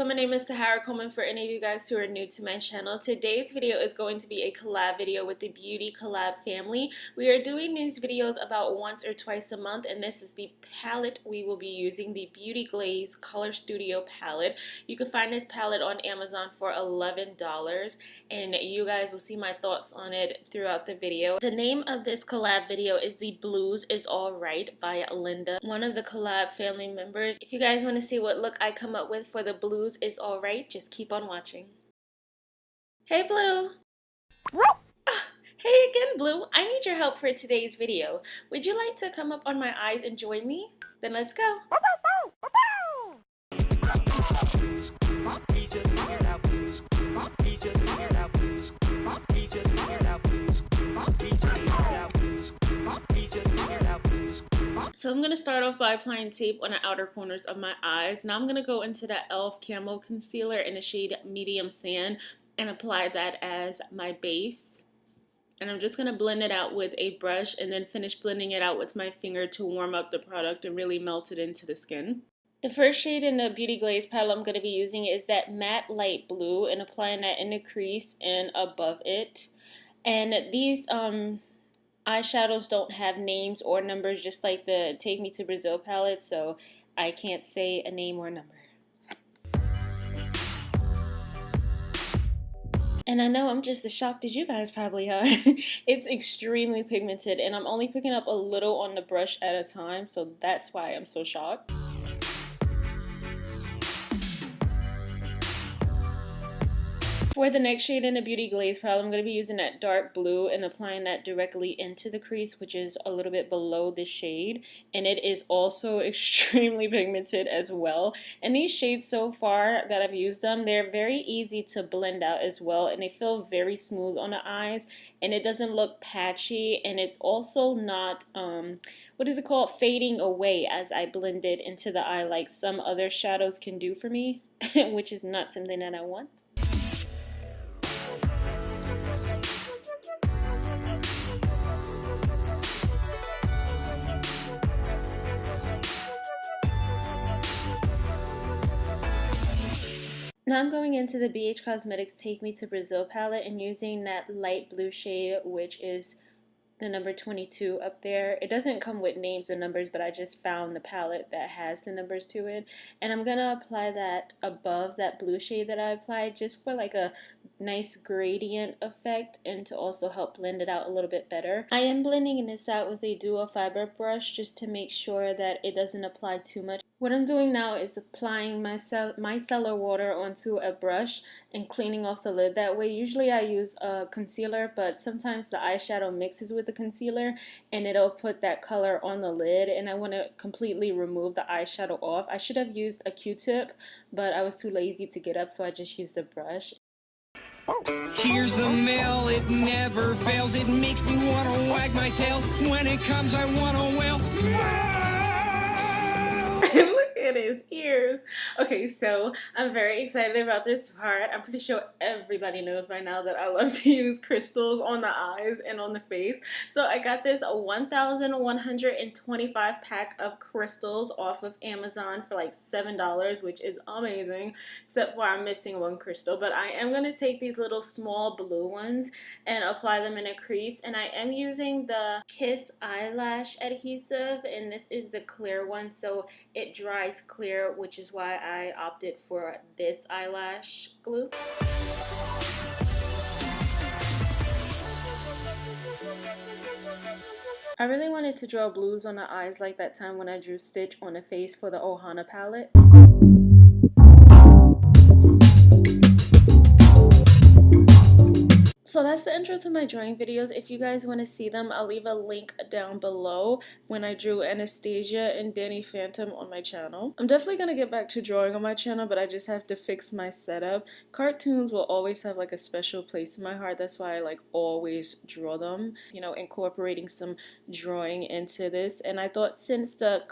my name is Tahara Coleman. For any of you guys who are new to my channel, today's video is going to be a collab video with the Beauty Collab family. We are doing these videos about once or twice a month, and this is the palette we will be using, the Beauty Glaze Color Studio palette. You can find this palette on Amazon for $11, and you guys will see my thoughts on it throughout the video. The name of this collab video is The Blues Is Alright by Linda, one of the collab family members. If you guys want to see what look I come up with for The Blues Is Alright, just keep on watching. Hey Blue! Hey again Blue, I need your help for today's video. Would you like to come up on my eyes and join me? Then let's go! So I'm going to start off by applying tape on the outer corners of my eyes. Now I'm going to go into that e.l.f. Camo Concealer in the shade Medium Sand and apply that as my base. And I'm just going to blend it out with a brush and then finish blending it out with my finger to warm up the product and really melt it into the skin. The first shade in the Beauty Glaze palette I'm going to be using is that matte light blue, and applying that in the crease and above it. And these eyeshadows don't have names or numbers, just like the Take Me to Brazil palette, so I can't say a name or number. And I know I'm just as shocked as you guys probably are. It's extremely pigmented, and I'm only picking up a little on the brush at a time, so that's why I'm so shocked. For the next shade in the Beauty Glaze palette, I'm going to be using that dark blue and applying that directly into the crease, which is a little bit below the shade. And it is also extremely pigmented as well. And these shades so far that I've used them, they're very easy to blend out as well. And they feel very smooth on the eyes. And it doesn't look patchy. And it's also not, what is it called? Fading away as I blend it into the eye like some other shadows can do for me. Which is not something that I want. Now I'm going into the BH Cosmetics Take Me to Brazil palette and using that light blue shade, which is the number 22 up there. It doesn't come with names or numbers, but I just found the palette that has the numbers to it. And I'm going to apply that above that blue shade that I applied, just for like a nice gradient effect and to also help blend it out a little bit better. I am blending this out with a dual fiber brush just to make sure that it doesn't apply too much. What I'm doing now is applying my micellar water onto a brush and cleaning off the lid that way. Usually I use a concealer, but sometimes the eyeshadow mixes with the concealer and it'll put that color on the lid, and I want to completely remove the eyeshadow off. I should have used a Q-tip, but I was too lazy to get up, so I just used a brush. Here's the mail, it never fails. It makes me want to wag my tail. When it comes, I want to wail. Look at his ears. Okay, so I'm very excited about this part. I'm pretty sure everybody knows by now that I love to use crystals on the eyes and on the face. So I got this 1,125 pack of crystals off of Amazon for like $7, which is amazing, except for I'm missing one crystal. But I am going to take these little small blue ones and apply them in a crease. And I am using the Kiss eyelash adhesive, and this is the clear one, so it dries clear, which is why I opted for this eyelash glue. I really wanted to draw blues on the eyes like that time when I drew Stitch on the face for the Ohana palette. So that's the intro to my drawing videos. If you guys want to see them, I'll leave a link down below when I drew Anastasia and Danny Phantom on my channel. I'm definitely going to get back to drawing on my channel, but I just have to fix my setup. Cartoons will always have like a special place in my heart. That's why I like always draw them, you know, incorporating some drawing into this. And I thought since the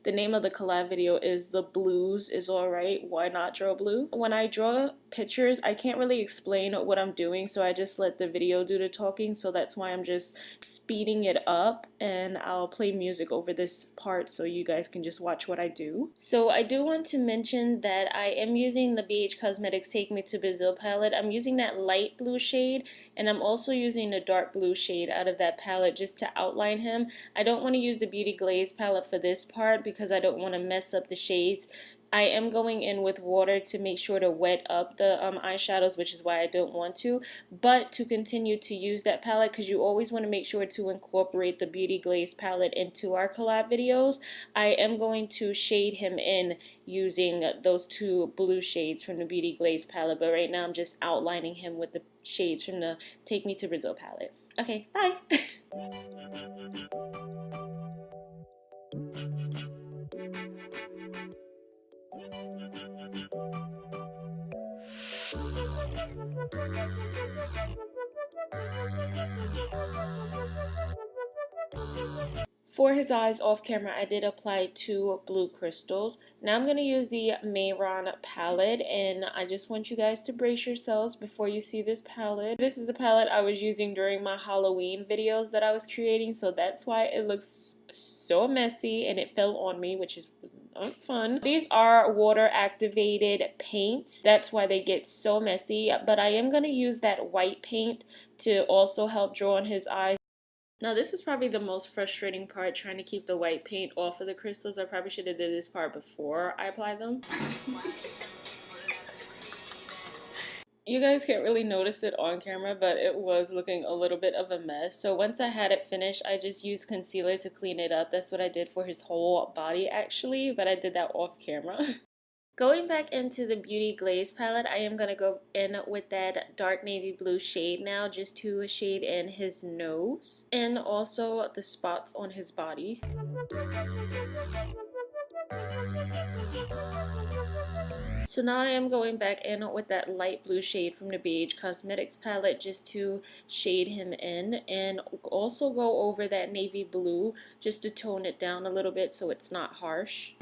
name of the collab video is The Blues Is Alright, why not draw blue? When I draw pictures, I can't really explain what I'm doing, so I just let the video do the talking, so that's why I'm just speeding it up, and I'll play music over this part so you guys can just watch what I do. So I do want to mention that I am using the BH Cosmetics Take Me to Brazil palette. I'm using that light blue shade, and I'm also using the dark blue shade out of that palette just to outline him. I don't want to use the Beauty Glaze palette for this part because I don't want to mess up the shades. I am going in with water to make sure to wet up the eyeshadows, which is why I don't want to, but to continue to use that palette, because you always want to make sure to incorporate the Beauty Glaze palette into our collab videos, I am going to shade him in using those two blue shades from the Beauty Glaze palette, but right now I'm just outlining him with the shades from the Take Me to Brazil palette. Okay, bye! For his eyes off camera, I did apply 2 blue crystals. Now I'm going to use the Mayron palette, and I just want you guys to brace yourselves before you see this palette. This is the palette I was using during my Halloween videos that I was creating, so that's why it looks so messy and it fell on me, which is fun. These are water activated paints, that's why they get so messy, but I am going to use that white paint to also help draw on his eyes. Now this was probably the most frustrating part, trying to keep the white paint off of the crystals. I probably should have did this part before I applied them. You guys can't really notice it on camera, but it was looking a little bit of a mess. So once I had it finished, I just used concealer to clean it up. That's what I did for his whole body actually, but I did that off camera. Going back into the Beauty Glaze palette, I am going to go in with that dark navy blue shade now, just to shade in his nose and also the spots on his body. So now I am going back in with that light blue shade from the BH Cosmetics palette just to shade him in, and also go over that navy blue just to tone it down a little bit so it's not harsh.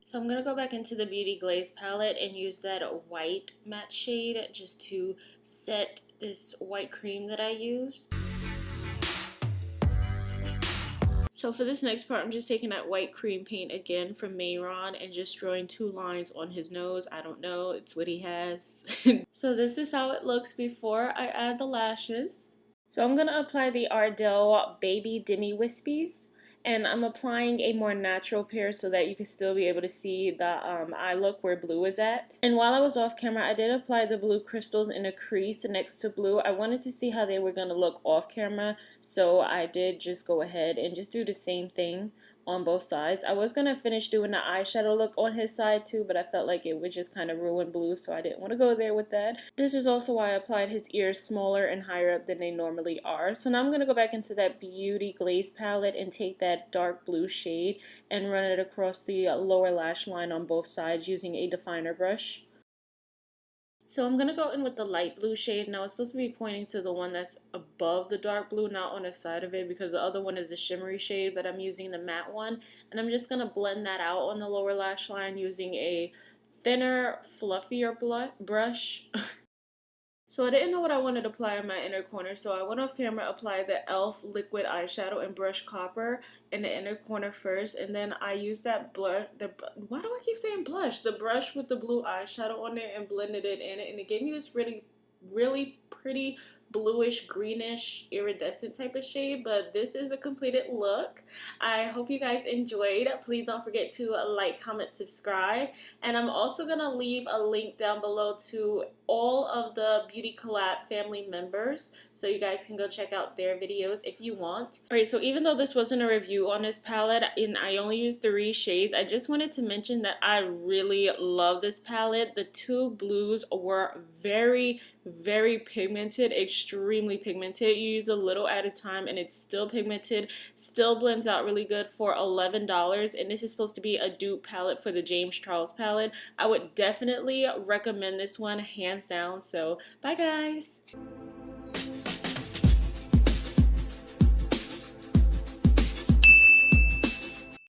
So I'm going to go back into the Beauty Glaze palette and use that white matte shade just to set this white cream that I used. So for this next part, I'm just taking that white cream paint again from Mayron and just drawing 2 lines on his nose. I don't know, it's what he has. So this is how it looks before I add the lashes. So I'm going to apply the Ardell Baby Demi Wispies. And I'm applying a more natural pair so that you can still be eye to see the eye look where blue is at. And while I was off camera, I did apply the blue crystals in a crease next to blue. I wanted to see how they were going to look off camera, so I did just go ahead and just do the same thing on both sides. I was going to finish doing the eyeshadow look on his side too, but I felt like it would just kind of ruin blue, so I didn't want to go there with that. This is also why I applied his ears smaller and higher up than they normally are. So now I'm going to go back into that Beauty Glaze palette and take that dark blue shade and run it across the lower lash line on both sides using a definer brush. So I'm going to go in with the light blue shade. Now, I was supposed to be pointing to the one that's above the dark blue, not on the side of it, because the other one is a shimmery shade, but I'm using the matte one. And I'm just going to blend that out on the lower lash line using a thinner, fluffier brush. So I didn't know what I wanted to apply in my inner corner, so I went off camera, applied the e.l.f. liquid eyeshadow in Brush Copper in the inner corner first, and then I used that blush, why do I keep saying blush? The brush with the blue eyeshadow on there, and blended it in it, and it gave me this really pretty bluish greenish iridescent type of shade. But this is the completed look. I hope you guys enjoyed. Please don't forget to like, comment, subscribe, and I'm also gonna leave a link down below to all of the Beauty Collab family members, so you guys can go check out their videos if you want. Alright, so even though this wasn't a review on this palette and I only used 3 shades, I just wanted to mention that I really love this palette. The 2 blues were very pigmented, extremely pigmented. You use a little at a time and it's still pigmented, still blends out really good for $11, and this is supposed to be a dupe palette for the James Charles palette. I would definitely recommend this one hands down. So bye guys.